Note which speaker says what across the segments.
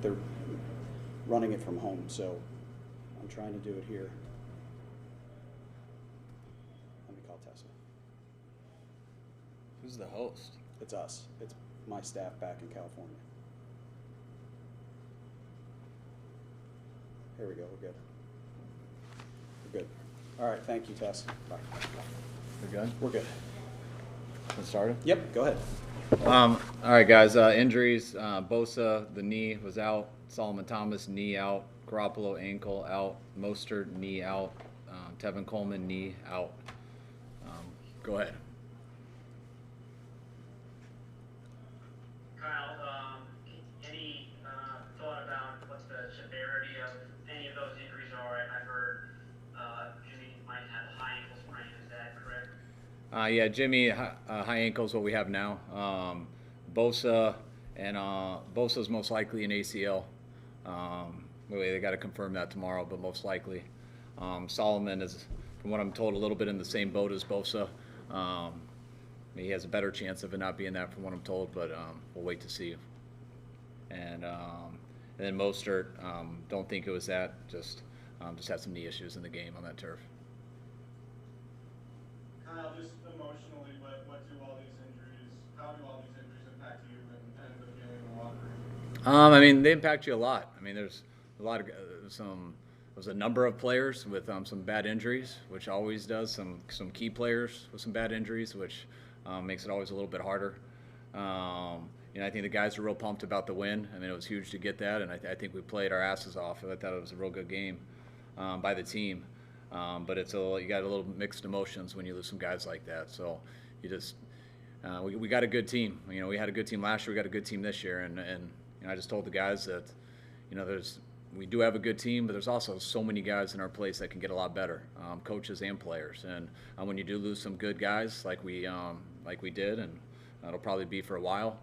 Speaker 1: they're running it from home, so I'm trying to do it here. Let me call Tessa.
Speaker 2: Who's the host?
Speaker 1: It's us. It's my staff back in California. Here we go. We're good. We're good. All right. Thank you, Tess. Bye.
Speaker 2: We're good?
Speaker 1: We're good.
Speaker 2: Let's start it?
Speaker 1: Yep. Go ahead.
Speaker 2: All right, guys. Injuries. Bosa, the knee was out. Solomon Thomas, knee out. Garoppolo, ankle out. Mostert, knee out. Tevin Coleman, knee out. Go ahead.
Speaker 3: Kyle, any thought about what the severity of any of those injuries are? I've heard Jimmy might have a high ankle sprain. Is that correct?
Speaker 2: Yeah, Jimmy, high ankle is what we have now. Bosa, and Bosa's most likely an ACL. They got to confirm that tomorrow, but most likely. Solomon is, from what I'm told, a little bit in the same boat as Bosa. He has a better chance of it not being that, from what I'm told, but we'll wait to see. And then Mostert, don't think it was that. Just had some knee issues in the game on that turf.
Speaker 4: Kyle, just emotionally, what do all these injuries? How do all these injuries impact you and the feeling in the locker room?
Speaker 2: I mean, they impact you a lot. I mean, there's a lot of there's a number of players with some bad injuries, which always does. Some key players with some bad injuries, which makes it always a little bit harder. I think the guys are real pumped about the win. I mean, it was huge to get that, and I think we played our asses off. I thought it was a real good game by the team. But you got a little mixed emotions when you lose some guys like that. So you just we got a good team. We had a good team last year. We got a good team this year, and I just told the guys that we do have a good team, but there's also so many guys in our place that can get a lot better, coaches and players. And when you do lose some good guys like we did, and it'll probably be for a while,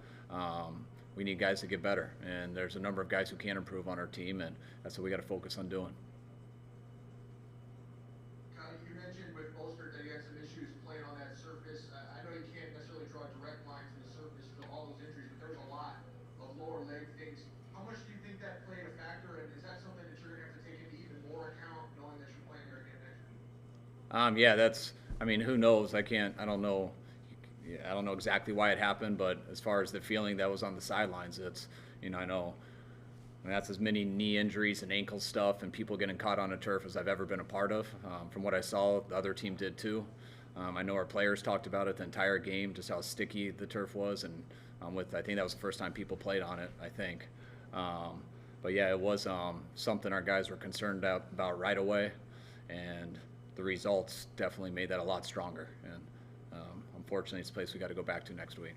Speaker 2: we need guys to get better. And there's a number of guys who can improve on our team, and that's what we got to focus on doing.
Speaker 5: You mentioned with Mostert that he had some issues playing on that surface. I know you can't necessarily draw a direct line to the surface for all those injuries, but there's a lot of lower leg things. How much do you think that played a factor, and is that something that you're going to have to take into even more account, knowing that you're playing there again next week?
Speaker 2: Yeah, who knows? I don't know. I don't know exactly why it happened, but as far as the feeling that was on the sidelines, I know. That's as many knee injuries and ankle stuff and people getting caught on a turf as I've ever been a part of. From what I saw, the other team did too. I know our players talked about it the entire game, just how sticky the turf was, and I think that was the first time people played on it, I think. But yeah, it was something our guys were concerned about right away, and the results definitely made that a lot stronger. And unfortunately, it's a place we got to go back to next week.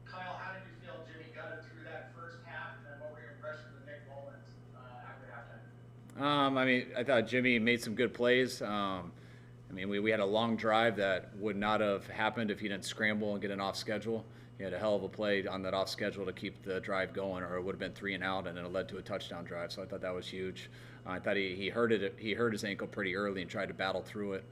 Speaker 3: Kyle, how did you feel Jimmy gutted through that first half, and what were your impressions of Nick Mullins after halftime?
Speaker 2: I thought Jimmy made some good plays. We had a long drive that would not have happened if he didn't scramble and get an off schedule. He had a hell of a play on that off schedule to keep the drive going, or it would have been 3 and out, and it led to a touchdown drive. So I thought that was huge. I thought he hurt it. He hurt his ankle pretty early and tried to battle through it.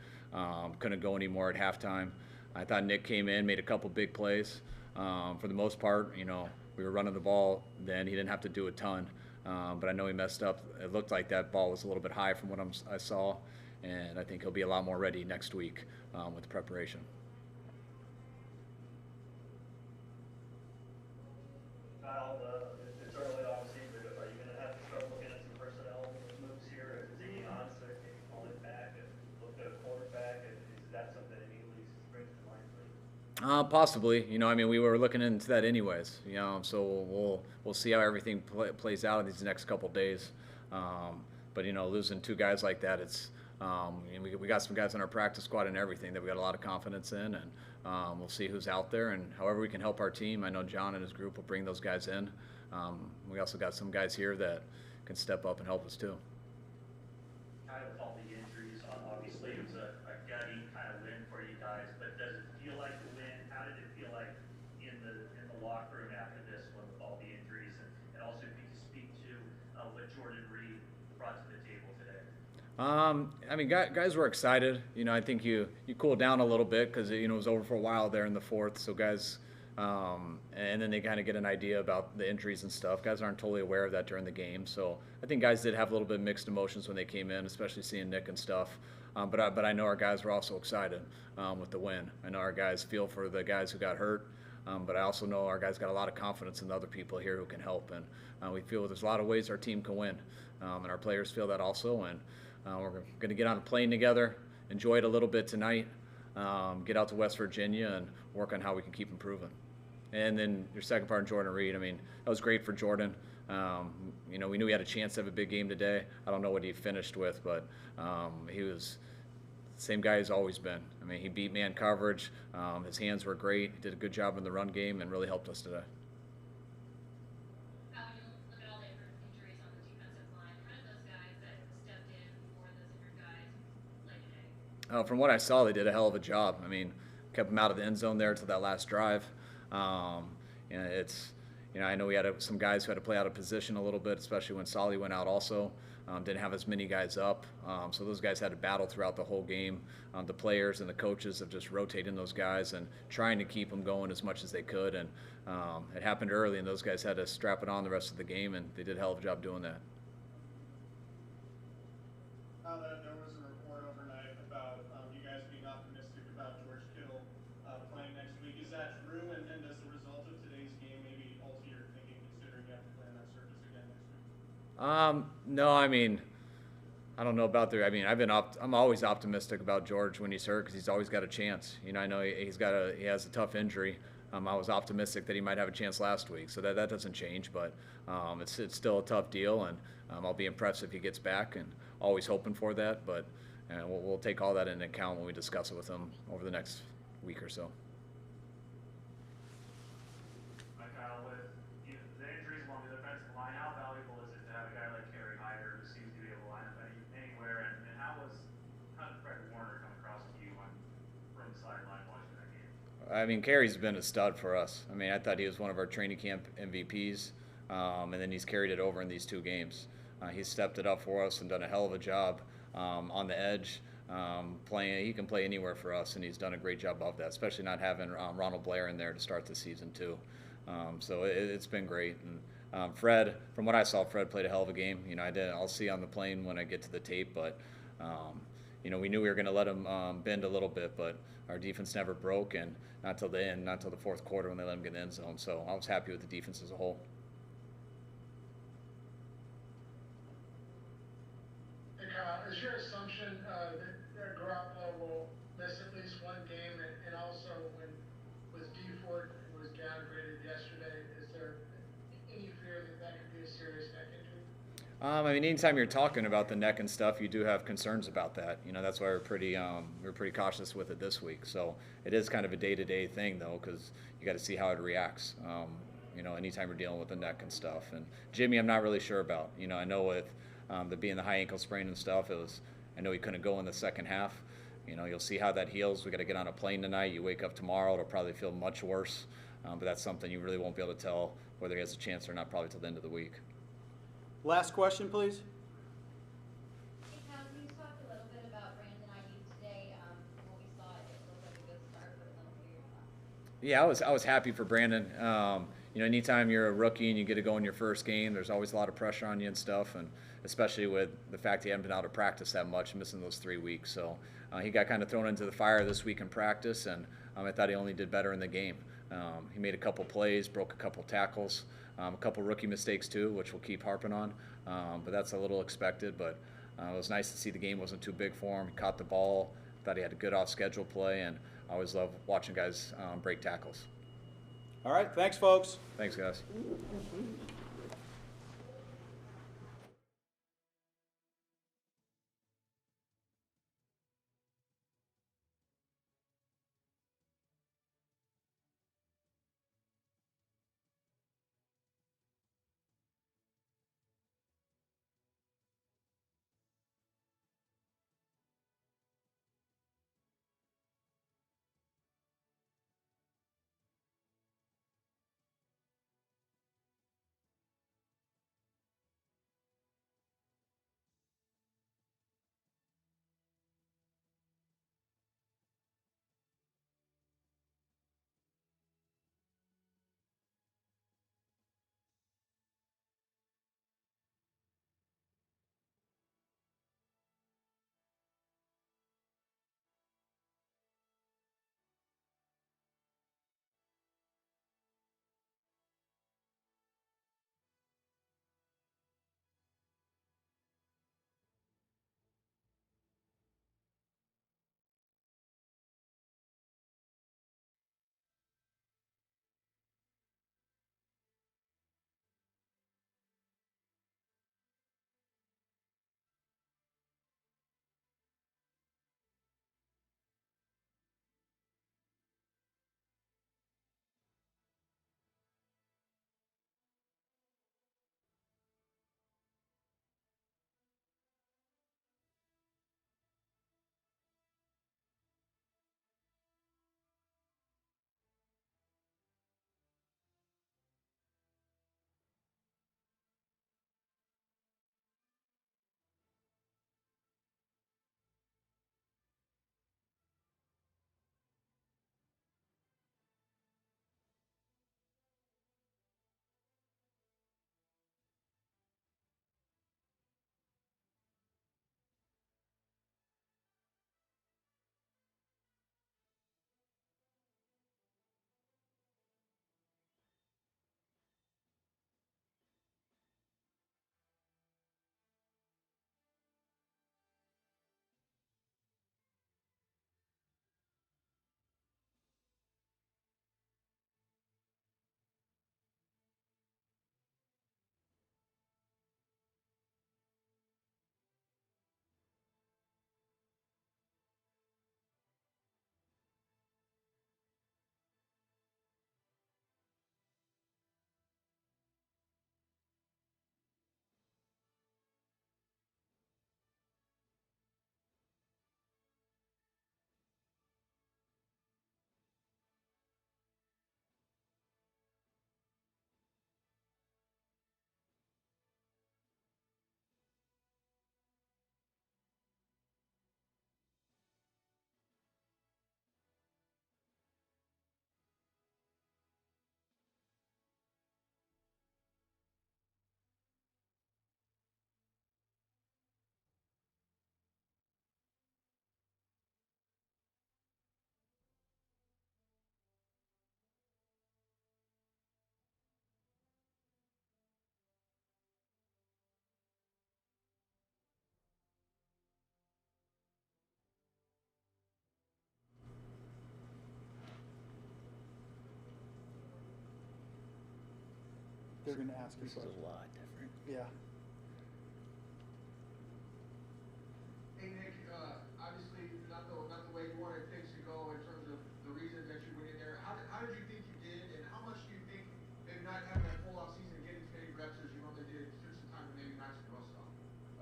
Speaker 2: Couldn't go anymore at halftime. I thought Nick came in, made a couple big plays. For the most part, we were running the ball then. He didn't have to do a ton, but I know he messed up. It looked like that ball was a little bit high from what I saw, and I think he'll be a lot more ready next week with the preparation.
Speaker 6: Kyle, it's early obviously, but are you going to have to start looking at some personnel moves here? Is it Johnson, maybe call it back and look at a quarterback? Is that something that immediately springs to mind for you?
Speaker 2: Possibly. We were looking into that anyways. So we'll see how everything plays out in these next couple days. But losing 2 guys like that, it's we got some guys in our practice squad and everything that we got a lot of confidence in, and we'll see who's out there and however we can help our team. I know John and his group will bring those guys in. We also got some guys here that can step up and help us too.
Speaker 6: Kind of with all the injuries, obviously it was a gutty kind of win for you guys, but does it feel like a win? How did it feel like in the locker room after this one with all the injuries? And also if you could speak to what Jordan Reid brought to the table today.
Speaker 2: Guys were excited. I think you cool down a little bit because it was over for a while there in the fourth. So guys And then they kind of get an idea about the injuries and stuff. Guys aren't totally aware of that during the game, so I think guys did have a little bit of mixed emotions when they came in, especially seeing Nick and stuff. But I know our guys were also excited with the win. I know our guys feel for the guys who got hurt, but I also know our guys got a lot of confidence in the other people here who can help, and we feel there's a lot of ways our team can win, and our players feel that also. And we're going to get on a plane together, enjoy it a little bit tonight, get out to West Virginia, and work on how we can keep improving. And then your second part, Jordan Reid. I mean, that was great for Jordan. We knew he had a chance to have a big game today. I don't know what he finished with, but he was the same guy he's always been. I mean, he beat man coverage. His hands were great. He did a good job in the run game and really helped us today.
Speaker 7: When you look at all the injuries on the defensive line, how did those guys that stepped in for those injured guys play today?
Speaker 2: From what I saw, they did a hell of a job. I mean, kept them out of the end zone there until that last drive. I know we had some guys who had to play out of position a little bit, especially when Solly went out also. Didn't have as many guys up. So those guys had to battle throughout the whole game. The players and the coaches have just rotating those guys and trying to keep them going as much as they could. And it happened early, and those guys had to strap it on the rest of the game, and they did a hell of a job doing that.
Speaker 4: There was a report overnight about you guys being optimistic about George Kittle playing next week. Is that true? And does the result of today's game maybe alter your thinking, considering you have to play on that surface again next week?
Speaker 2: No, I mean, I don't know about the. I mean, I'm always optimistic about George when he's hurt because he's always got a chance. I know he has a tough injury. I was optimistic that he might have a chance last week, so that doesn't change. But it's still a tough deal, and I'll be impressed if he gets back, and always hoping for that. But we'll take all that into account when we discuss it with him over the next week or so.
Speaker 3: With the injuries along the defensive line, how valuable is it to have a guy like Kerry Hyder who seems to be able to line up anywhere? And how did Fred Warner come across to you from the sideline watching that game?
Speaker 2: I mean, Kerry's been a stud for us. I mean, I thought he was one of our training camp MVPs, and then he's carried it over in these 2 games. He's stepped it up for us and done a hell of a job on the edge. Playing, he can play anywhere for us, and he's done a great job of that, especially not having Ronald Blair in there to start the season too. So it's been great. And Fred, from what I saw, Fred played a hell of a game. I'll see on the plane when I get to the tape, but we knew we were going to let him bend a little bit, but our defense never broke, and not till the end, not till the fourth quarter when they let him get in the end zone. So I was happy with the defense as a whole.
Speaker 5: Hey, Kyle, is your assumption that Garoppolo will miss at least one game, and also when D Ford was downgraded yesterday, is there any fear that could be a serious neck injury?
Speaker 2: I mean, anytime you're talking about the neck and stuff, you do have concerns about that. That's why we're pretty cautious with it this week. So it is kind of a day-to-day thing, though, because you got to see how it reacts. Anytime you're dealing with the neck and stuff. And Jimmy, I'm not really sure about. I know with being the high ankle sprain and stuff, I know he couldn't go in the second half. You'll see how that heals. We got to get on a plane tonight. You wake up tomorrow, it'll probably feel much worse. But that's something you really won't be able to tell whether he has a chance or not, probably till the end of the week.
Speaker 1: Last question, please.
Speaker 7: Hey, Kyle, can you talk a little bit about Brandon ID today? From what we saw, it looked like a good start, but then what are your thoughts?
Speaker 2: Yeah, I was happy for Brandon. Anytime you're a rookie and you get to go in your first game, there's always a lot of pressure on you and stuff, and especially with the fact he hadn't been out of practice that much, missing those 3 weeks. So he got kind of thrown into the fire this week in practice, and I thought he only did better in the game. He made a couple plays, broke a couple tackles, a couple rookie mistakes too, which we'll keep harping on, but that's a little expected. But it was nice to see the game wasn't too big for him. He caught the ball, thought he had a good off-schedule play, and I always love watching guys break tackles.
Speaker 1: All right, thanks, folks.
Speaker 2: Thanks, guys.
Speaker 1: they're going to ask you
Speaker 2: This is
Speaker 1: questions.
Speaker 2: a lot different.
Speaker 1: Yeah.
Speaker 5: Hey Nick, obviously not the way you wanted things to go in terms of the reasons that you went in there. How did you think you did, and how much do you think maybe not having that full off season and getting as many reps as you normally did took some time to maybe knock some rust off?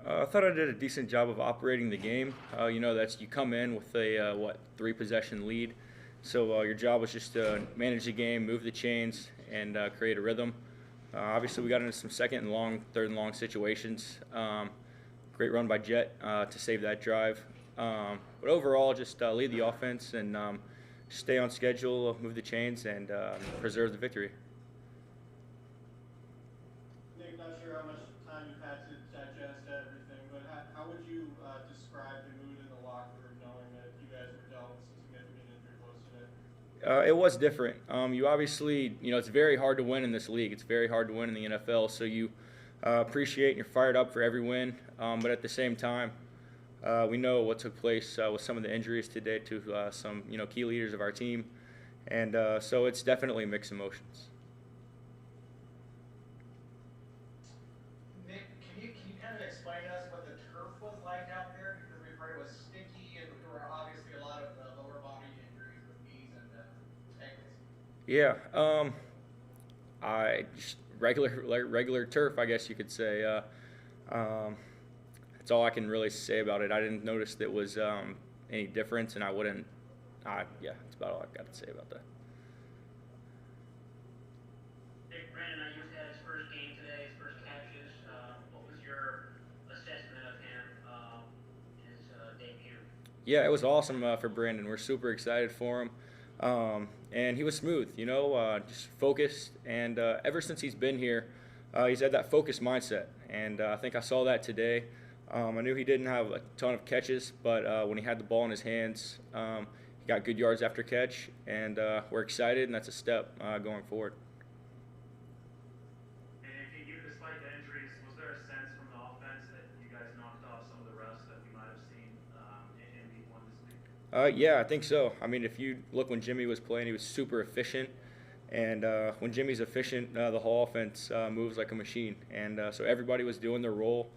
Speaker 8: I thought I did a decent job of operating the game. You come in with a 3-possession lead, so your job was just to manage the game, move the chains, and create a rhythm. Obviously, we got into some second and long, third and long situations. Great run by Jet to save that drive. But overall, just lead the offense and stay on schedule, move the chains, and preserve the victory.
Speaker 4: Nick, not sure how much time you've had to digest everything, but how would you describe the mood in the locker room knowing that you guys were dealt with some significant injury woes today?
Speaker 8: It was different. You obviously, it's very hard to win in this league. It's very hard to win in the NFL. So you appreciate and you're fired up for every win. But at the same time, we know what took place with some of the injuries today to some, key leaders of our team. And so it's definitely mixed emotions.
Speaker 9: Nick, can you kind of explain to us what the turf was like out there? Because we've heard it was sticky, and there were obviously a lot of lower body injuries with knees and ankles.
Speaker 8: Yeah, I just regular turf, I guess you could say. That's all I can really say about it. I didn't notice that was any difference, and I wouldn't. Yeah, that's about all I got to say about that.
Speaker 3: Nick, Brandon Nyuk had his first game today, his first catches. What was your assessment of him in his debut?
Speaker 8: Yeah, it was awesome for Brandon. We're super excited for him. And he was smooth, just focused. And ever since he's been here, he's had that focused mindset. And I think I saw that today. I knew he didn't have a ton of catches, but when he had the ball in his hands, he got good yards after catch. And we're excited, and that's a step going forward.
Speaker 10: And even despite the injuries, was there a sense from the offense that you guys knocked off some of the rust that we might have seen in week 1 this week?
Speaker 8: Yeah, I think so. I mean, if you look when Jimmy was playing, he was super efficient. And when Jimmy's efficient, the whole offense moves like a machine. And so everybody was doing their role.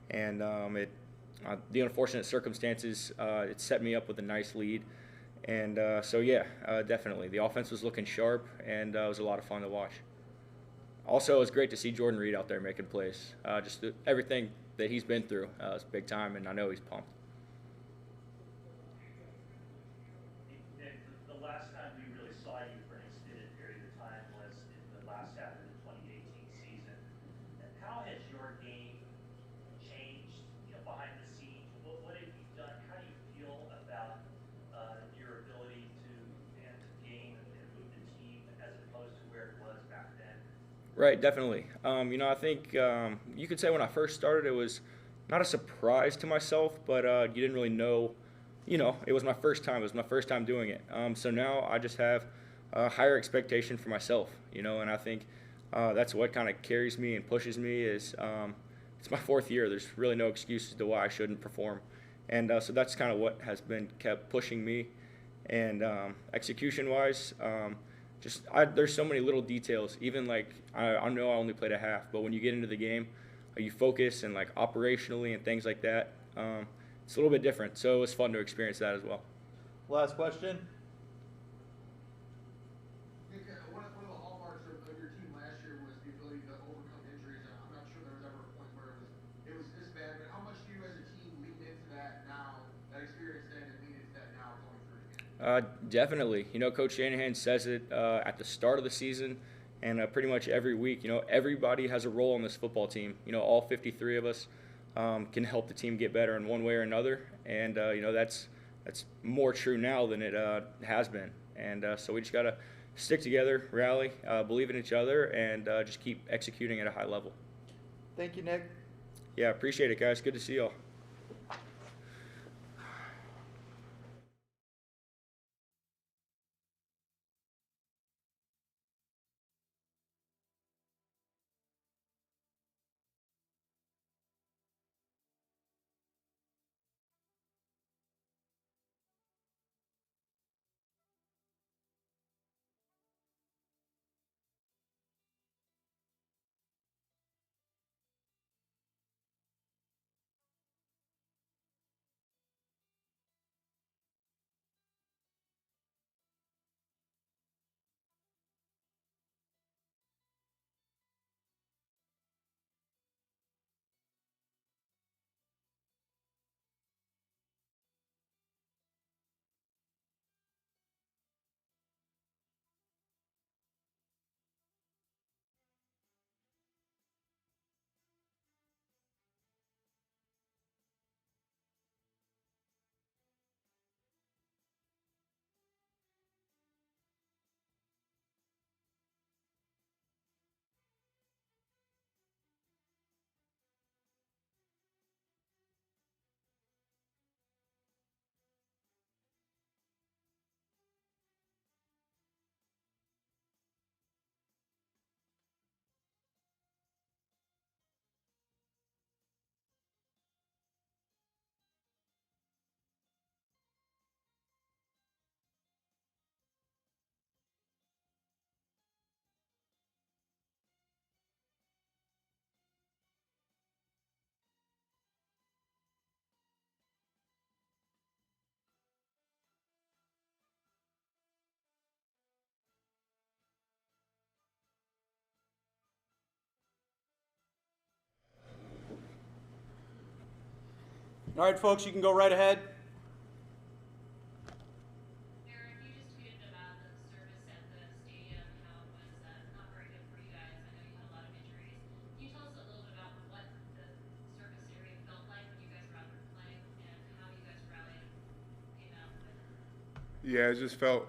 Speaker 8: And the unfortunate circumstances, it set me up with a nice lead. And definitely. The offense was looking sharp, and it was a lot of fun to watch. Also, it was great to see Jordan Reid out there making plays. Everything that he's been through is big time, and I know he's pumped.
Speaker 6: Nick, the last time we really saw you for an extended period of time was in the last half of the 2018 season. How has your game changed, behind the scenes? What have you done? How do you feel about your ability to game and move the team as opposed to where it was back then?
Speaker 8: Right, definitely. I think you could say when I first started, it was not a surprise to myself, but you didn't really know. It was my first time. It was my first time doing it. So now I just have a higher expectation for myself, and I think that's what kind of carries me and pushes me is it's my 4th year. There's really no excuses to why I shouldn't perform. And so that's kind of what has been kept pushing me. And execution-wise, there's so many little details. Even I know I only played a half, but when you get into the game, you focus and operationally and things like that. It's a little bit different, so it was fun to experience that as well.
Speaker 1: Last question.
Speaker 5: Nick, one of the hallmarks of your team last year was the ability to overcome injuries. I'm not sure there was ever a point where it was this bad, but how much do you as a team lean into that now, that experience then, and lean into that now going through it again?
Speaker 8: Definitely. Coach Shanahan says it at the start of the season and pretty much every week. Everybody has a role on this football team. All 53 of us can help the team get better in one way or another. And, that's more true now than it has been. And so we just got to stick together, rally, believe in each other, and just keep executing at a high level.
Speaker 1: Thank you, Nick.
Speaker 8: Yeah, appreciate it, guys. Good to see y'all.
Speaker 1: All right, folks, you can go right ahead.
Speaker 7: Eric, you just tweeted about the service at the stadium, how it was not very good for you guys. I know you had a lot of injuries. Can you tell us a little bit about what the service area felt like when you guys were out there playing and how you guys rallied and came out with it?
Speaker 11: Yeah, it just felt,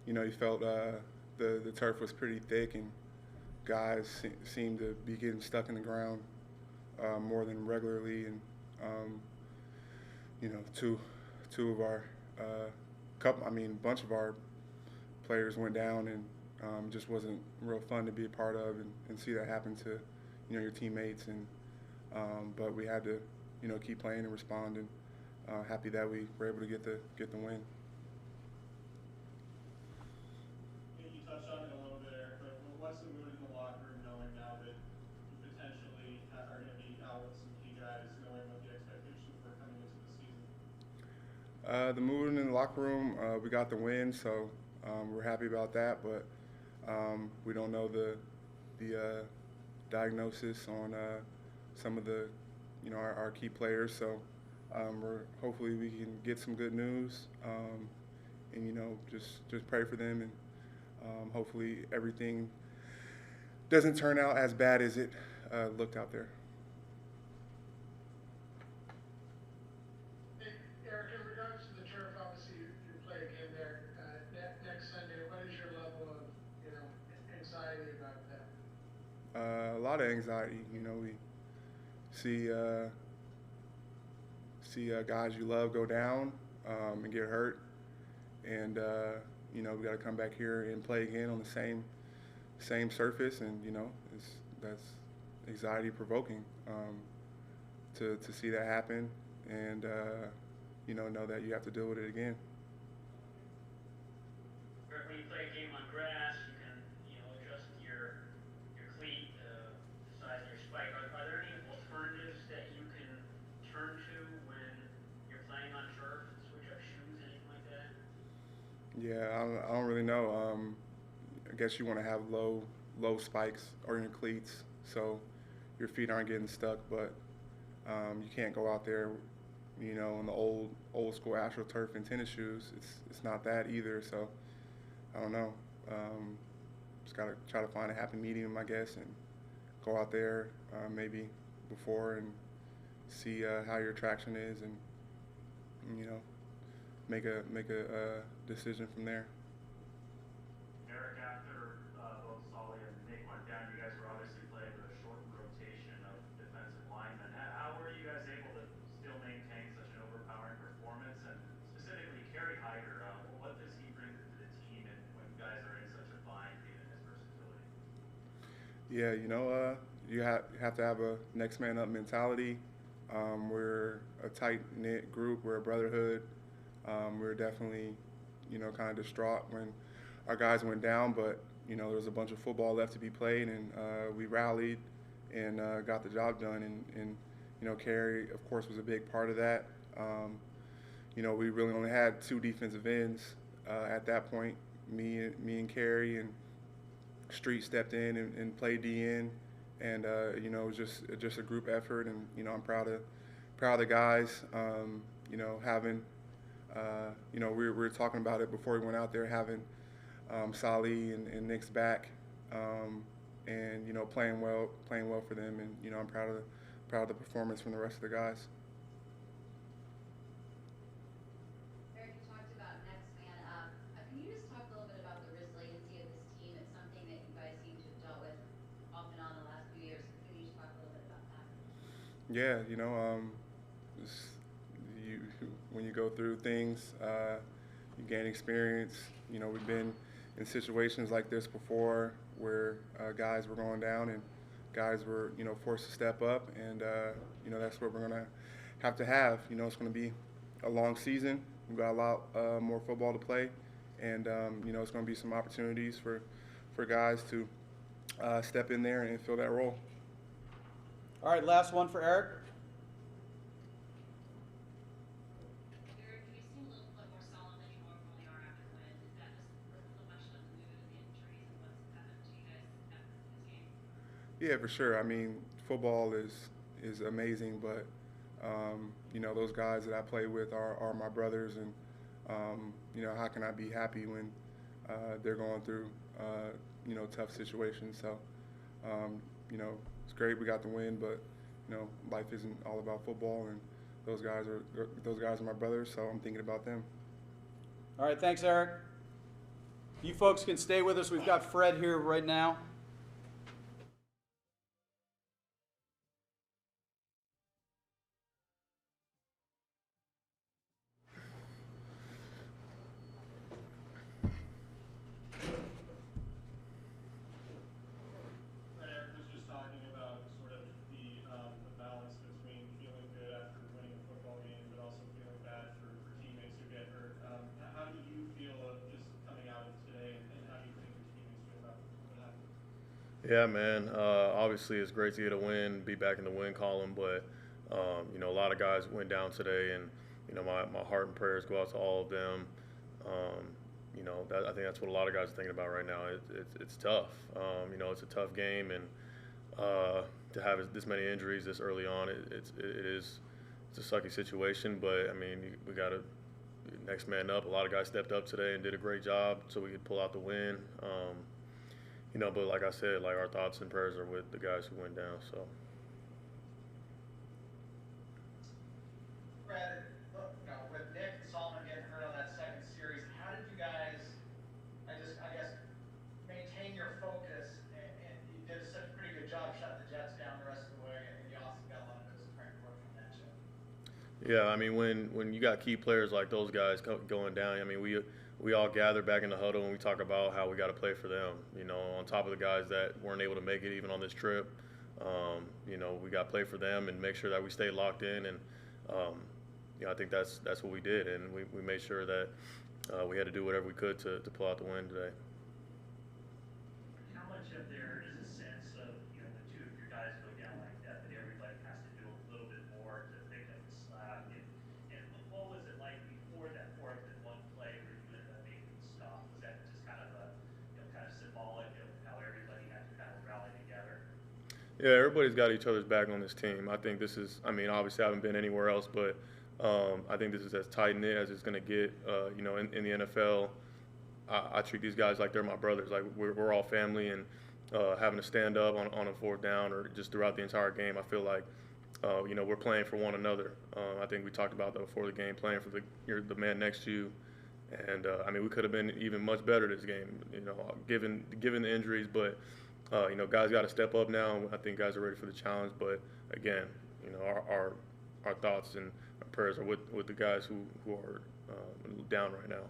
Speaker 11: you felt the turf was pretty thick and guys seemed to be getting stuck in the ground more than regularly, and two of our bunch of our players went down, and just wasn't real fun to be a part of and see that happen to your teammates, and but we had to keep playing and respond, and happy that we were able to get the win.
Speaker 4: You touched on it a little bit, Eric, but what's the mood in the locker room knowing now that you potentially are going to be out with some key guys, knowing what the expectations were coming into the season?
Speaker 11: The mood in the locker room, we got the win, so we're happy about that, but we don't know the diagnosis on some of the our key players, so hopefully we can get some good news, and just pray for them, and hopefully everything doesn't turn out as bad as it looked out there.
Speaker 5: Hey, Eric, in regards to the turf, obviously you play a game there next Sunday. What is your level of anxiety about that?
Speaker 11: A lot of anxiety. We see guys you love go down and get hurt, and we got to come back here and play again on the same surface, and that's anxiety provoking to see that happen, and know that you have to deal with it again.
Speaker 3: When you play a game on grass, you can adjust your cleat, the size of your spike. Are there any alternatives that you can turn to when you're playing on turf? Switch up shoes, anything like that?
Speaker 11: Yeah, I don't really know. I guess you want to have low spikes or your cleats, so your feet aren't getting stuck. But you can't go out there, in the old school AstroTurf and tennis shoes. It's not that either. So I don't know. Just gotta try to find a happy medium, I guess, and go out there maybe before and see how your traction is, and make a decision from there.
Speaker 10: Eric, after both Solly and Nyuk went down, you guys were obviously playing with a shortened rotation of defensive linemen. How were you guys able to still maintain such an overpowering performance? And specifically, Kerry Hyder, what does he bring to the team, and when guys are in such a bind, given his versatility?
Speaker 11: Yeah, you have to have a next man up mentality. We're a tight knit group. We're a brotherhood. We were definitely, kind of distraught when our guys went down, but there was a bunch of football left to be played, and we rallied and got the job done. And Kerry, of course, was a big part of that. We really only had two defensive ends at that point. Me and Kerry, and Street stepped in and played DN, and it was just a group effort, and I'm proud of the guys. Having we were talking about it before we went out there, having Solly and Nick's back, and playing well for them, and I'm proud of the performance from the rest of the guys.
Speaker 7: Eric, you talked about next man up. Can you just talk a little bit about the resiliency of this team? It's something that you guys seem to have dealt with off and on the last few years. Can you just talk a little bit about that?
Speaker 11: Yeah, when you go through things, you gain experience. We've been in situations like this before where guys were going down and guys were, forced to step up, and that's what we're gonna have to have. It's gonna be a long season. We've got a lot more football to play, and it's gonna be some opportunities for guys to step in there and fill that role.
Speaker 1: All right, last one for Eric.
Speaker 7: Eric, you seem a little bit more solemn than you normally are after the win. Is that just reflection of the mood and the injuries and what's happened to you guys after this game?
Speaker 11: Yeah, for sure. I mean, football is amazing, but You know, those guys that I play with are my brothers, and you know, how can I be happy when they're going through you know, tough situations? So you know, it's great we got the win, but you know, life isn't all about football, and those guys are my brothers, so I'm thinking about them.
Speaker 1: All right, thanks, Eric. You folks can stay with us. We've got Fred here right now.
Speaker 4: Eric was just talking about sort of the balance between feeling good after winning a football game, but also feeling bad for teammates who get hurt. How do you feel just coming out of today, and how do you think your teammates feel about what happened?
Speaker 12: Yeah, man. Obviously, it's great to get a win, be back in the win column. But you know, a lot of guys went down today, and you know, my heart and prayers go out to all of them. You know, I think that's what a lot of guys are thinking about right now. It's tough. You know, it's a tough game, and to have this many injuries this early on, it's a sucky situation. But I mean, we got to next man up. A lot of guys stepped up today and did a great job, so we could pull out the win. You know, but like I said, like, our thoughts and prayers are with the guys who went down. So.
Speaker 9: Brad, you know, with Nick and Solomon getting hurt on that second series, how did you guys, I guess, maintain your focus? And you did such a pretty good job shutting the Jets down the rest of the way, and you also got a lot of those Frank Workman matchup.
Speaker 12: Yeah, I mean, when you got key players like those guys going down, I mean, we all gather back in the huddle and we talk about how we got to play for them. You know, on top of the guys that weren't able to make it even on this trip. You know, we got to play for them and make sure that we stay locked in. And you know, I think that's what we did, and we made sure that we had to do whatever we could to pull out the win today.
Speaker 6: How much of there is a sense of, you know, when two of your guys go down like that everybody has to do a little bit more to pick up the slack? And what was it like before that fourth and one play where you ended up making the stop? Was that just kind of kind of symbolic of how everybody had to kind of rally together?
Speaker 12: Yeah, everybody's got each other's back on this team. I think this is, I mean, obviously I haven't been anywhere else, but I think this is as tight-knit as it's going to get. You know, in the NFL, I treat these guys like they're my brothers. Like, we're all family, and having to stand up on a fourth down or just throughout the entire game, I feel like, you know, we're playing for one another. I think we talked about that before the game, playing for the man next to you. And, I mean, we could have been even much better this game, you know, given the injuries. But, you know, guys got to step up now. I think guys are ready for the challenge. But, again, you know, our thoughts and our prayers are with the guys who are down right now.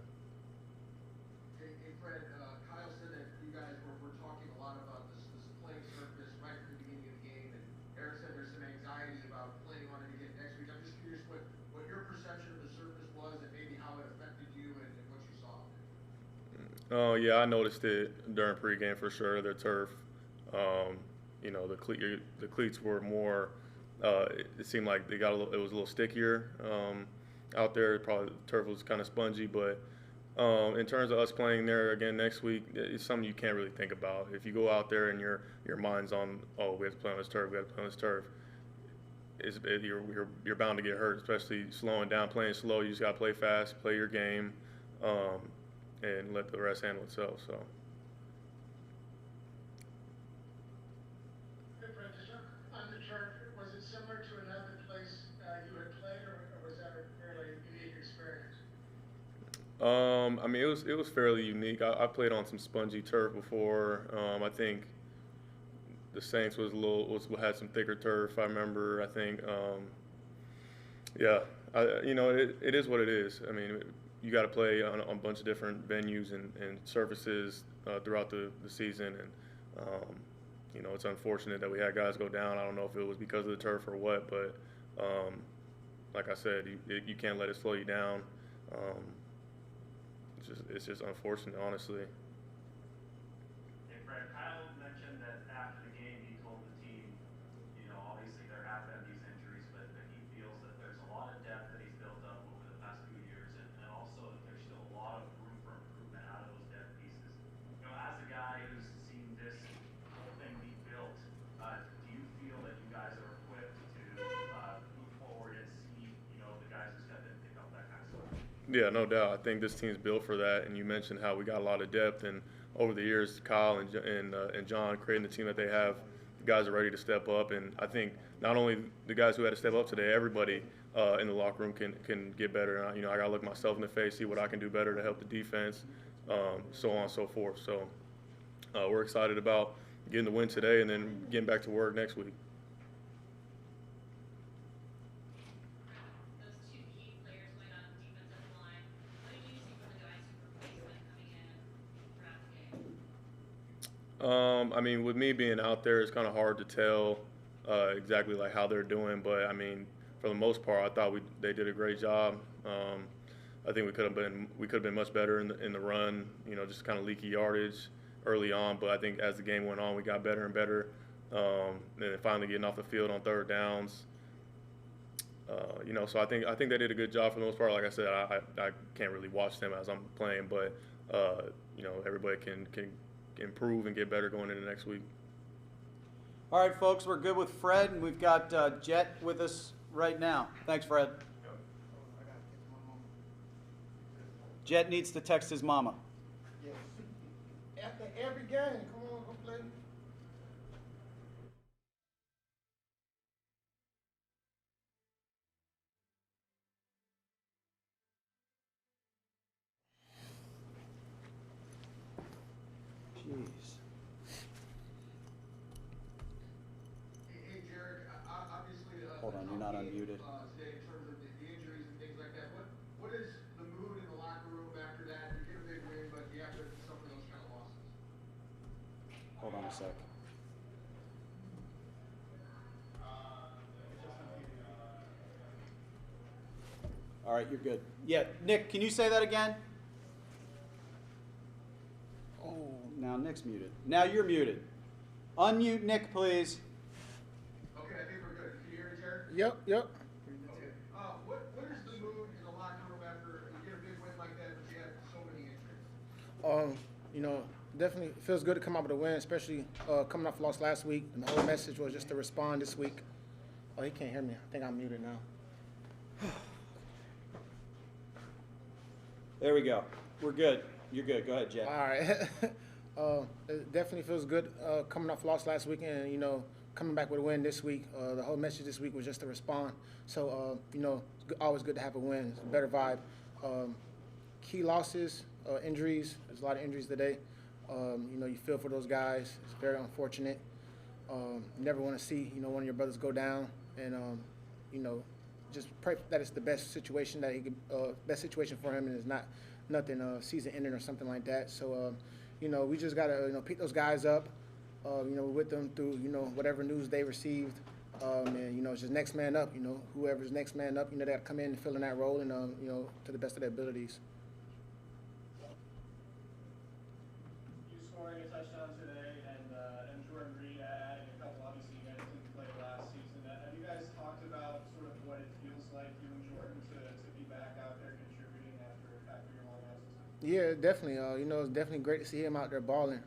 Speaker 5: Hey, Fred, Kyle said that you guys were talking a lot about this playing surface right from the beginning of the game, and Eric said there's some anxiety about playing on it again next week. I'm just curious what your perception of the surface was, and maybe how it affected you and what you saw.
Speaker 12: Oh, yeah, I noticed it during pregame for sure. The turf, you know, the cleats were more. It seemed like it was a little stickier out there. Probably the turf was kind of spongy, but in terms of us playing there again next week, it's something you can't really think about. If you go out there and your mind's on, oh, we have to play on this turf, we have to play on this turf, you're bound to get hurt, especially slowing down, playing slow. You just got to play fast, play your game, and let the rest handle itself. So.
Speaker 5: On the turf, was it similar to another place you had played, or was that a fairly unique experience?
Speaker 12: I mean, it was fairly unique. I played on some spongy turf before. I think the Saints had some thicker turf. I remember. I think, yeah. You know, it is what it is. I mean, you got to play on a bunch of different venues and surfaces throughout the season, and you know, it's unfortunate that we had guys go down. I don't know if it was because of the turf or what, but like I said, you can't let it slow you down. It's just unfortunate, honestly.
Speaker 10: Hey, Fred, Kyle mentioned that after the game he told the team, you know, obviously there have been these injuries, but that he feels that there's a lot of depth that he's built up over the past few years, and also that there's still a lot of room for improvement out of those depth pieces. You know, as a guy who's seen this whole thing be built, do you feel that you guys are equipped to move forward and
Speaker 12: Yeah, no doubt. I think this team's built for that. And you mentioned how we got a lot of depth, and over the years, Kyle and John creating the team that they have, the guys are ready to step up. And I think not only the guys who had to step up today, everybody in the locker room can get better. And I got to look myself in the face, see what I can do better to help the defense, so on and so forth. So we're excited about getting the win today and then getting back to work next week.
Speaker 7: Those two key players going on the defensive line. What did you see from the guys who replaced them coming in throughout the game?
Speaker 12: I mean, with me being out there, it's kind of hard to tell exactly like how they're doing. But I mean, for the most part, I thought they did a great job. I think we could have been much better in the run. Just kind of leaky yardage early on. But I think as the game went on, we got better and better. And then finally getting off the field on third downs. So I think they did a good job for the most part. Like I said, I can't really watch them as I'm playing, but everybody can improve and get better going into next week.
Speaker 1: All right, folks, we're good with Fred, and we've got Jet with us right now. Thanks, Fred. Jet needs to text his mama.
Speaker 13: Yes. After every game, come on, go play.
Speaker 1: Jeez.
Speaker 5: Hey, Jared, obviously,
Speaker 1: Hold on, you're not unmuted.
Speaker 5: Today in terms of the injuries and things like that, what is the mood in the locker room after that? You get a big win, but you have to suffer those kind of losses.
Speaker 1: Hold on a sec. All right, you're good. Yeah, Nick, can you say that again? Oh, now Nick's muted. Now you're muted. Unmute Nick, please.
Speaker 5: Okay, I think we're good. Can you hear me, Jared?
Speaker 13: Yep.
Speaker 5: Okay. What is the mood in the locker room after you get a big win like that, but you have so many injuries?
Speaker 13: Definitely feels good to come out with a win, especially coming off loss last week. And the whole message was just to respond this week. Oh, he can't hear me. I think I'm muted now.
Speaker 1: There we go. We're good. You're good. Go ahead, Jet.
Speaker 13: All right. It definitely feels good coming off loss last week and, coming back with a win this week. The whole message this week was just to respond. So, it's always good to have a win. It's a better vibe. Key losses, injuries. There's a lot of injuries today. You feel for those guys. It's very unfortunate. You never want to see, one of your brothers go down. And, just pray that it's the best situation that he could, best situation for him, and it's not nothing season ending or something like that. So, we just gotta pick those guys up, with them through whatever news they received, and it's just next man up. Whoever's next man up, they gotta come in and fill in that role, and to the best of their abilities.
Speaker 4: You scoring a touchdown today, and Jordan Reid adding a couple. Obviously, you guys didn't play last season. Have you guys talked about sort of what it feels like, you and Jordan, to be back out there contributing after your long absence?
Speaker 13: Yeah, definitely. It's definitely great to see him out there balling.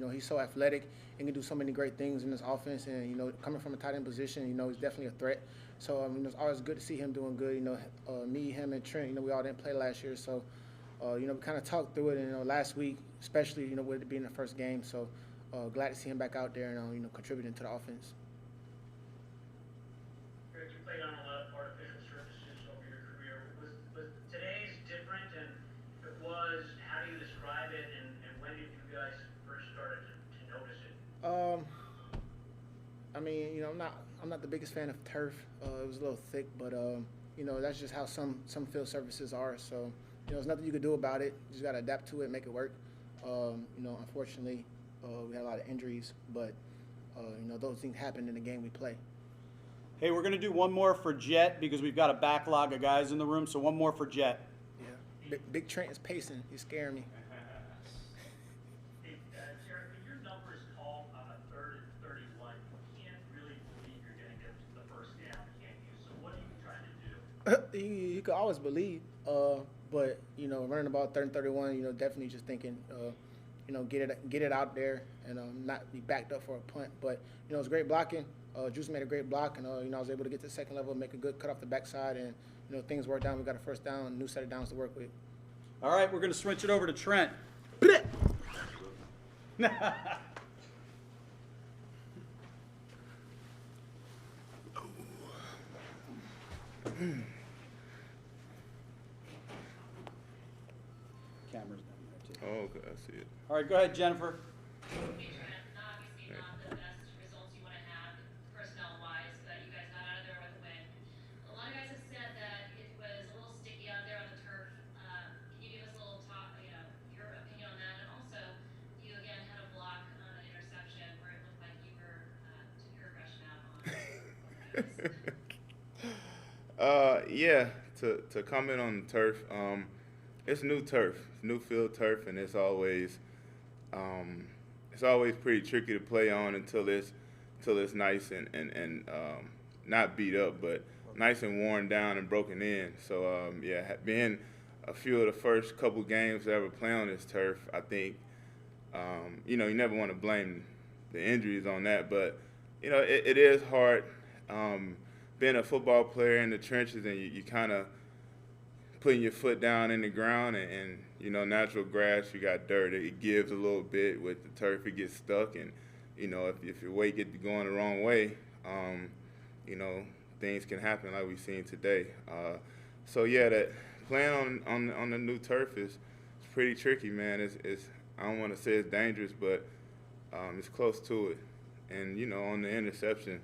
Speaker 13: He's so athletic and can do so many great things in this offense. And coming from a tight end position, he's definitely a threat. So it's always good to see him doing good. Me, him, and Trent. We all didn't play last year, so we kind of talked through it. And last week, especially with it being the first game. So glad to see him back out there and contributing to the offense.
Speaker 3: Rick, you played on a lot of artificial surfaces over your career. Was today's different? And if it was, how do you describe it? And when did you guys first started to notice it?
Speaker 13: I'm not the biggest fan of turf. It was a little thick, but that's just how some field surfaces are. So there's nothing you can do about it. You just got to adapt to it, make it work. Unfortunately, we had a lot of injuries, but those things happen in the game we play.
Speaker 1: Hey, we're going to do one more for Jet because we've got a backlog of guys in the room, so one more for Jet.
Speaker 13: Yeah. Big Trent is pacing. He's scaring me.
Speaker 6: Hey, Jared, when your numbers call on a 3rd and 31, you can't really believe you're going to get the first down, can you? So what are you trying to do?
Speaker 13: You could always believe, but running about 3rd and 31, definitely just thinking, get it out there and not be backed up for a punt. But it's great blocking. Juice made a great block, and I was able to get to the second level, make a good cut off the backside, and things worked out. We got a first down, new set of downs to work with.
Speaker 1: All right, we're going to switch it over to Trent. Camera's down there too.
Speaker 12: Oh, okay, I see it.
Speaker 1: All right, go ahead, Jennifer.
Speaker 7: Obviously not the best results you want to have personnel-wise, but you guys got out of there with a win. A lot of guys have said that it was a little sticky out there on the turf. Can you give us a little talk, your opinion on that? And also, you again had a block on an interception where it looked like you were took your aggression out on both guys.
Speaker 14: Yeah, to comment on the turf, it's new turf, it's new field turf, and it's always pretty tricky to play on until it's nice and not beat up, but nice and worn down and broken in. So yeah, being a few of the first couple games to ever play on this turf, I think you never want to blame the injuries on that, but it is hard. Being a football player in the trenches and you kind of putting your foot down in the ground and natural grass, you got dirt, it gives a little bit. With the turf, it gets stuck, and if your weight gets going the wrong way, things can happen like we've seen today. So yeah, that playing on the new turf is pretty tricky, man. It's I don't want to say it's dangerous, but it's close to it. And on the interception,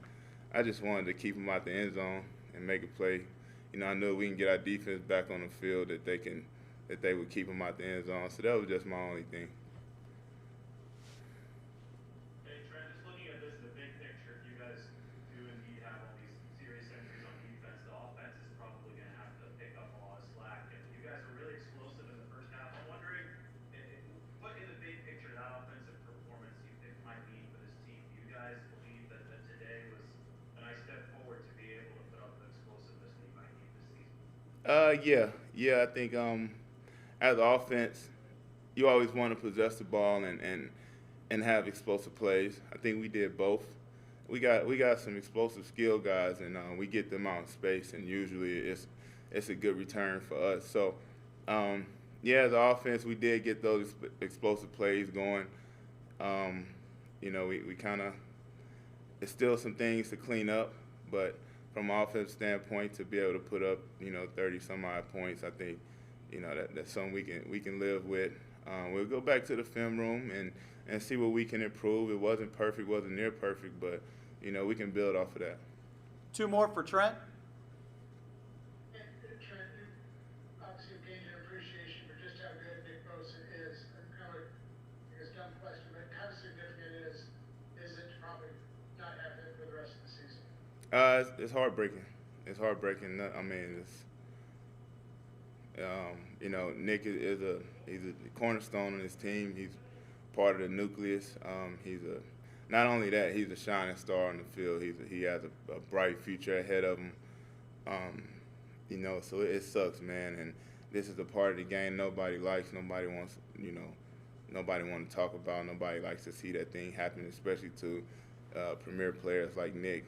Speaker 14: I just wanted to keep them out the end zone and make a play. I know we can get our defense back on the field, that they would keep them out the end zone. So that was just my only thing.
Speaker 10: Hey, Trent, just looking at this, the big picture, if you guys do indeed have all these serious injuries on defense, the offense is probably going to have to pick up a lot of slack. And you guys were really explosive in the first half. I'm wondering, what in the big picture that offensive performance you think might mean for this team? Do you guys believe that today was a nice step forward to be able to put up the explosiveness that you might need this season?
Speaker 14: Yeah. I think as an offense, you always want to possess the ball and have explosive plays. I think we did both. We got some explosive skill guys, and we get them out in space, and usually it's a good return for us. So yeah, as an offense, we did get those explosive plays going. We kind of, it's still some things to clean up, but from an offensive standpoint, to be able to put up 30 some odd points, I think that's something we can live with. We'll go back to the film room and see what we can improve. It wasn't perfect, wasn't near perfect, but we can build off of that.
Speaker 1: Two more for Trent.
Speaker 5: Trent, you obviously gained an appreciation for just how good Nick Bosa is. Kind of, I guess, dumb question, but how significant is it to probably not have him for the rest of the season?
Speaker 14: It's heartbreaking. It's heartbreaking. I mean, Nick he's a cornerstone on his team. He's part of the nucleus. Not only that, he's a shining star on the field. He has a bright future ahead of him. So it sucks, man. And this is a part of the game nobody likes. Nobody wants, nobody want to talk about. Nobody likes to see that thing happen, especially to premier players like Nick.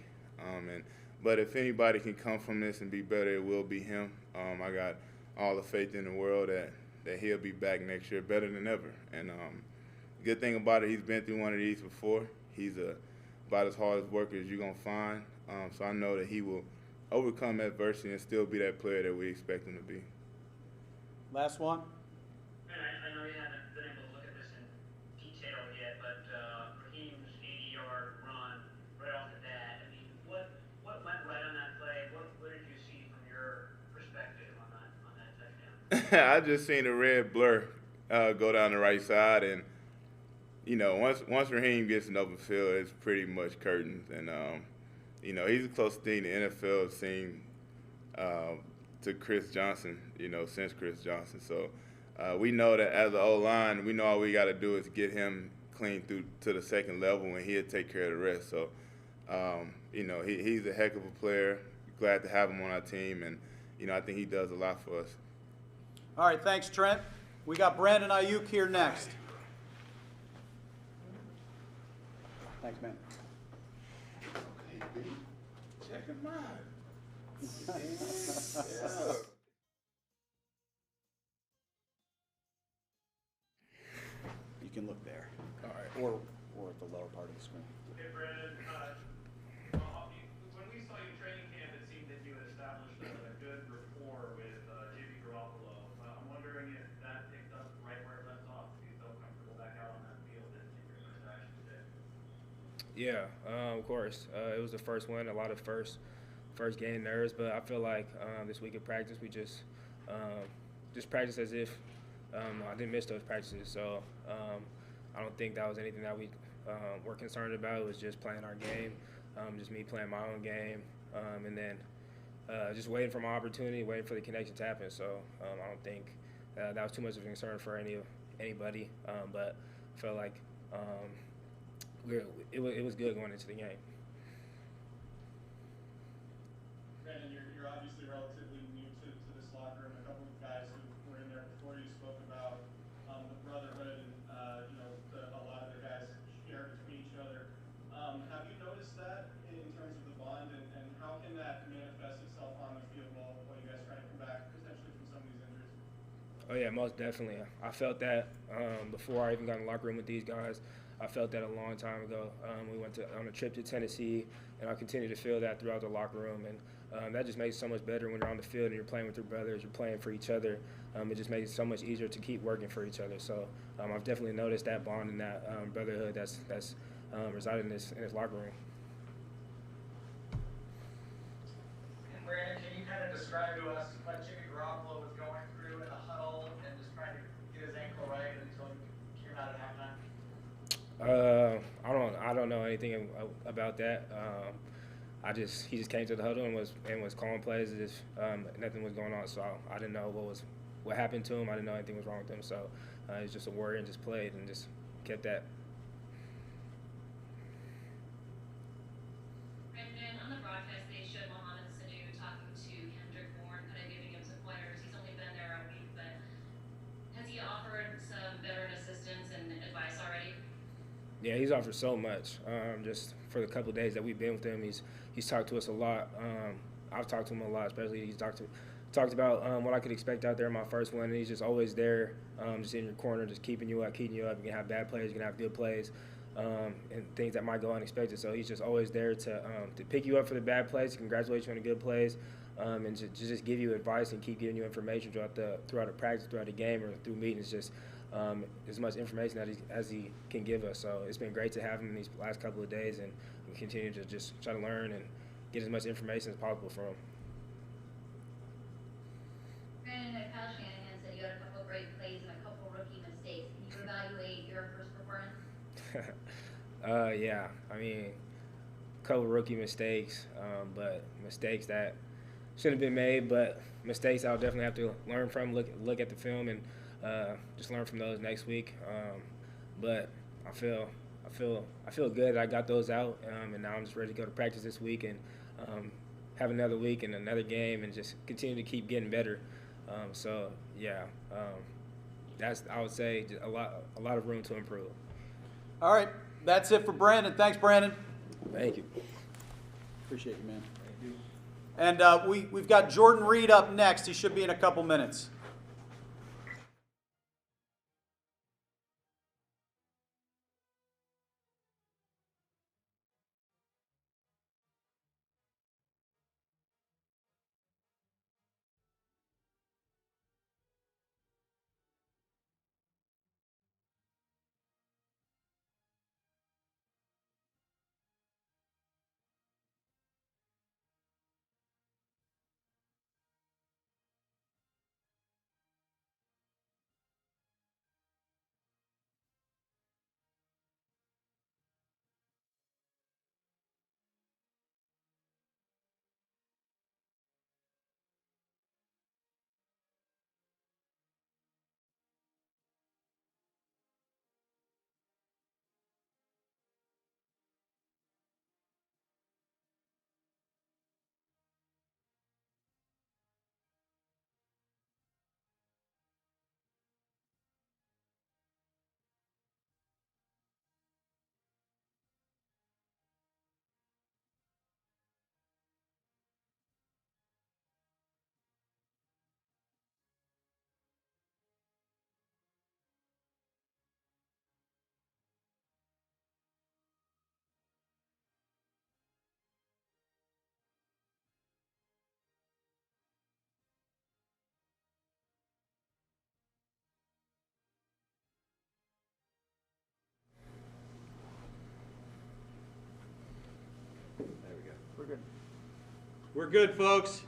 Speaker 14: But if anybody can come from this and be better, it will be him. I got all the faith in the world that he'll be back next year better than ever. And good thing about it, he's been through one of these before. He's about as hard as worker as you're going to find. So I know that he will overcome adversity and still be that player that we expect him to be.
Speaker 1: Last one.
Speaker 3: And I know you haven't been able to look at this in detail yet, but Raheem's 80-yard run right off the bat. I mean, what went right on that play? What did you see from your perspective on that touchdown?
Speaker 14: I just seen a red blur go down the right side, and once Raheem gets in open field, it's pretty much curtains. And he's the closest thing the NFL has seen to Chris Johnson, since Chris Johnson. So we know that as an O-line, we know all we got to do is get him clean through to the second level, and he'll take care of the rest. So he's a heck of a player. Glad to have him on our team, and I think he does a lot for us.
Speaker 1: All right, thanks, Trent. We got Brandon Nyuk here next. Thanks, man.
Speaker 14: Hey, B, check him out.
Speaker 1: You can look there. All right. Or at the lower part of the screen.
Speaker 10: Hey, Brandon, when we saw you training camp, it seemed that you had established a good rapport with Jimmy Garoppolo. I'm wondering if that picked up right where it left off, if you felt comfortable back out on that field in your first action today.
Speaker 15: Yeah, of course. It was the first one, a lot of first game nerves, but I feel like this week of practice we just practiced as if I didn't miss those practices. So I don't think that was anything that we were concerned about. It was just playing our game, just me playing my own game, and then just waiting for my opportunity, waiting for the connection to happen. So I don't think that was too much of a concern for anybody, but I felt like it was good going into the game.
Speaker 4: Brandon, you're obviously relatively new to this locker room. A couple of guys who were in there before you spoke about the brotherhood and a lot of the guys share between each other. Have you noticed that in terms of the bond, and how can that manifest itself on the field while you guys try to come back potentially from some of these injuries?
Speaker 15: Oh yeah, most definitely. I felt that before I even got in the locker room with these guys. I felt that a long time ago. We went on a trip to Tennessee, and I continue to feel that throughout the locker room. And that just makes it so much better when you're on the field and you're playing with your brothers, you're playing for each other. It just makes it so much easier to keep working for each other. So I've definitely noticed that bond and that brotherhood that's resided in this locker room.
Speaker 9: And Brandon, can you kind of describe to us what Jimmy Garoppolo was going through in the huddle and just trying to get his ankle right until he came out at halftime?
Speaker 15: I don't know anything about that. He just came to the huddle and was calling plays as if nothing was going on. So I didn't know what happened to him. I didn't know anything was wrong with him. So he was just a warrior and just played and just kept that.
Speaker 7: Brendan, on the broadcast, they showed Mohamed Sanu talking to Kendrick Bourne, kind of giving him some pointers. He's only been there a week, but has he offered some veteran assistance and advice already?
Speaker 15: Yeah, he's offered so much. Just for the couple of days that we've been with him, he's talked to us a lot. I've talked to him a lot, especially he's talked about what I could expect out there in my first one. And he's just always there, just in your corner, just keeping you up. You can have bad plays, you can have good plays, and things that might go unexpected. So he's just always there to pick you up for the bad plays, to congratulate you on the good plays, and to just give you advice and keep giving you information throughout the practice, throughout the game, or through meetings. Just as much information as he can give us. So it's been great to have him in these last couple of days, and we continue to just try to learn and get as much information as possible from him.
Speaker 7: Brandon, Kyle Shanahan said you had a couple of great plays and a couple rookie mistakes. Can you evaluate your first performance?
Speaker 15: Yeah, I mean, a couple rookie mistakes, but mistakes that shouldn't have been made, but mistakes I'll definitely have to learn from, look at the film, and just learn from those next week. But I feel good that I got those out, and now I'm just ready to go to practice this week and have another week and another game and just continue to keep getting better. So yeah, that's, I would say, just a lot of room to improve.
Speaker 1: All right, that's it for Brandon. Thanks, Brandon.
Speaker 15: Thank you.
Speaker 1: Appreciate you, man. Thank you. And we've got Jordan Reid up next. He should be in a couple minutes.
Speaker 2: There we go.
Speaker 1: We're good. We're good, folks.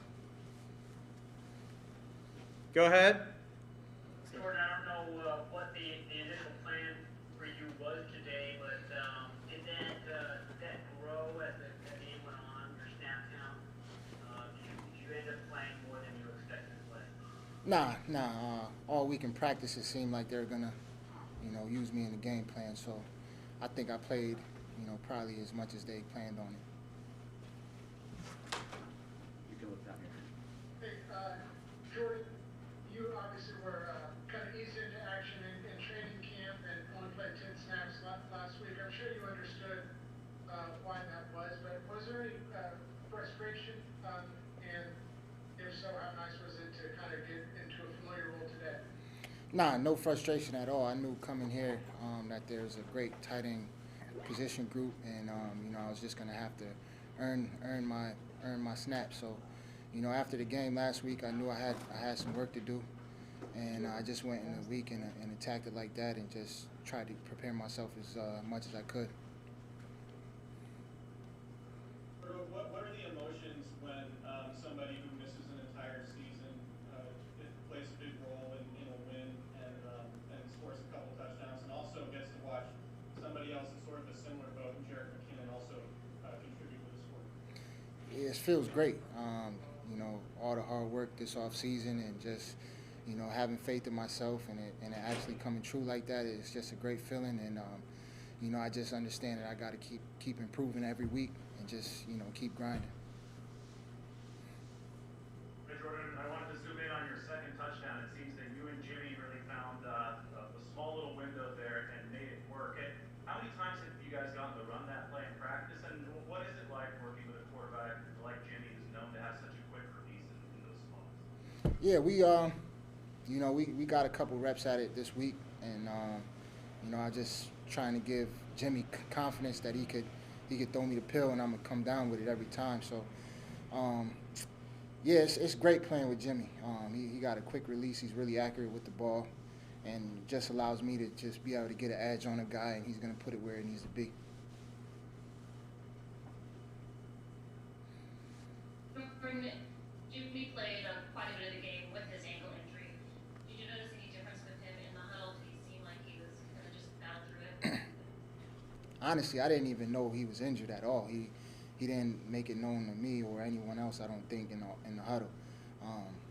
Speaker 1: Go ahead.
Speaker 3: Jordan, I don't know what the initial plan for you was today, but did that grow as the game went on, your snap count? Did you end up playing more than you expected to play?
Speaker 13: Nah. All week in practice, it seemed like they were gonna, use me in the game plan. So I think I played, probably as much as they planned on it.
Speaker 2: You can look down here.
Speaker 5: Hey, Jordan, you obviously were kind of eased into action in training camp and only played 10 snaps last week. I'm sure you understood why that was, but was there any frustration? And if so, how nice was it to kind of get into a familiar role today?
Speaker 13: Nah, no frustration at all. I knew coming here that there's a great tight end position group, and I was just gonna have to earn my snaps. So, after the game last week, I knew I had some work to do, and I just went in the week and attacked it like that, and just tried to prepare myself as much as I could.
Speaker 4: What are the emotions when somebody who misses an entire season plays a big role in a win and scores a couple touchdowns, and also gets to watch somebody else in sort of a similar boat, and Jarrett McKinnon also contribute with a score?
Speaker 13: It feels great. All the hard work this off season and just, having faith in myself and it actually coming true like that is just a great feeling. And, I just understand that I got to keep improving every week and just, keep grinding.
Speaker 10: Hey, Jordan, I wanted to zoom in on your second touchdown. It seems that you and Jimmy really found a small little window there and made it work. How many times have you guys gotten to run that play in practice, and what is it like working with a quarterback like Jimmy, who's known to have such a quick release in those spots?
Speaker 13: Yeah, we got a couple reps at it this week, and I just trying to give Jimmy confidence that he could throw me the pill and I'm gonna come down with it every time. So, yeah, it's great playing with Jimmy. He got a quick release. He's really accurate with the ball, and just allows me to just be able to get an edge on a guy, and he's gonna put it where it needs to be.
Speaker 7: Jimmy played quite a bit of the game with his ankle injury. Did you notice any difference with him in the huddle? Did he seem like he was going to just battle through it?
Speaker 13: Honestly, I didn't even know he was injured at all. He didn't make it known to me or anyone else, I don't think, in the huddle.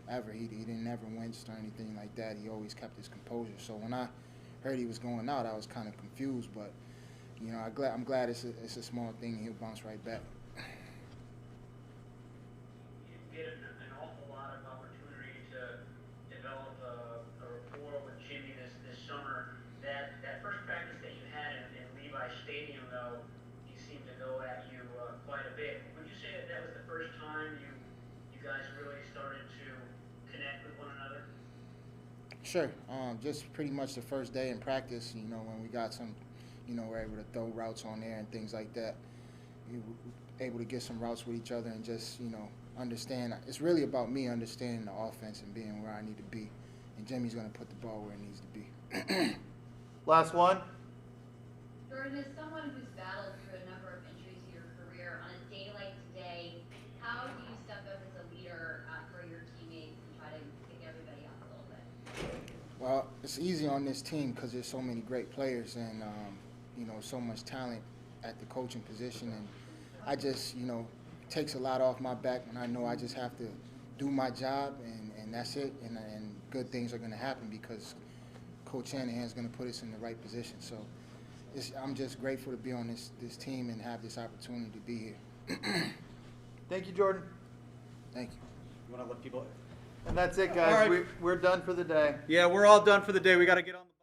Speaker 13: Ever. He didn't ever wince or anything like that. He always kept his composure. So when I heard he was going out, I was kind of confused, but I'm glad it's a small thing and he'll bounce right back.
Speaker 3: You get an awful lot of opportunity to develop a rapport with Jimmy this summer. That first practice that you had in Levi Stadium, though, he seemed to go at you quite a bit. Would you say that was the first time you guys really started to connect with one another?
Speaker 13: Sure. Just pretty much the first day in practice, when we got some, we're able to throw routes on there and things like that. We were able to get some routes with each other and just, understand. It's really about me understanding the offense and being where I need to be. And Jimmy's going to put the ball where it needs to be.
Speaker 1: Last one.
Speaker 16: Jordan, as someone who's battled through a number of injuries in your career, on a day like today, how do you step up as a leader for your teammates and try to pick everybody up a little bit?
Speaker 13: Well, it's easy on this team because there's so many great players and, so much talent at the coaching position. And I just, takes a lot off my back when I know I just have to do my job and that's it. And good things are going to happen because Coach Shanahan is going to put us in the right position. So I'm just grateful to be on this team and have this opportunity to be here.
Speaker 1: Thank you, Jordan.
Speaker 13: Thank you.
Speaker 1: You want to let people? And that's it, guys.
Speaker 2: All right.
Speaker 1: We're done for the day. Yeah, we're all done for the day. We got to get on the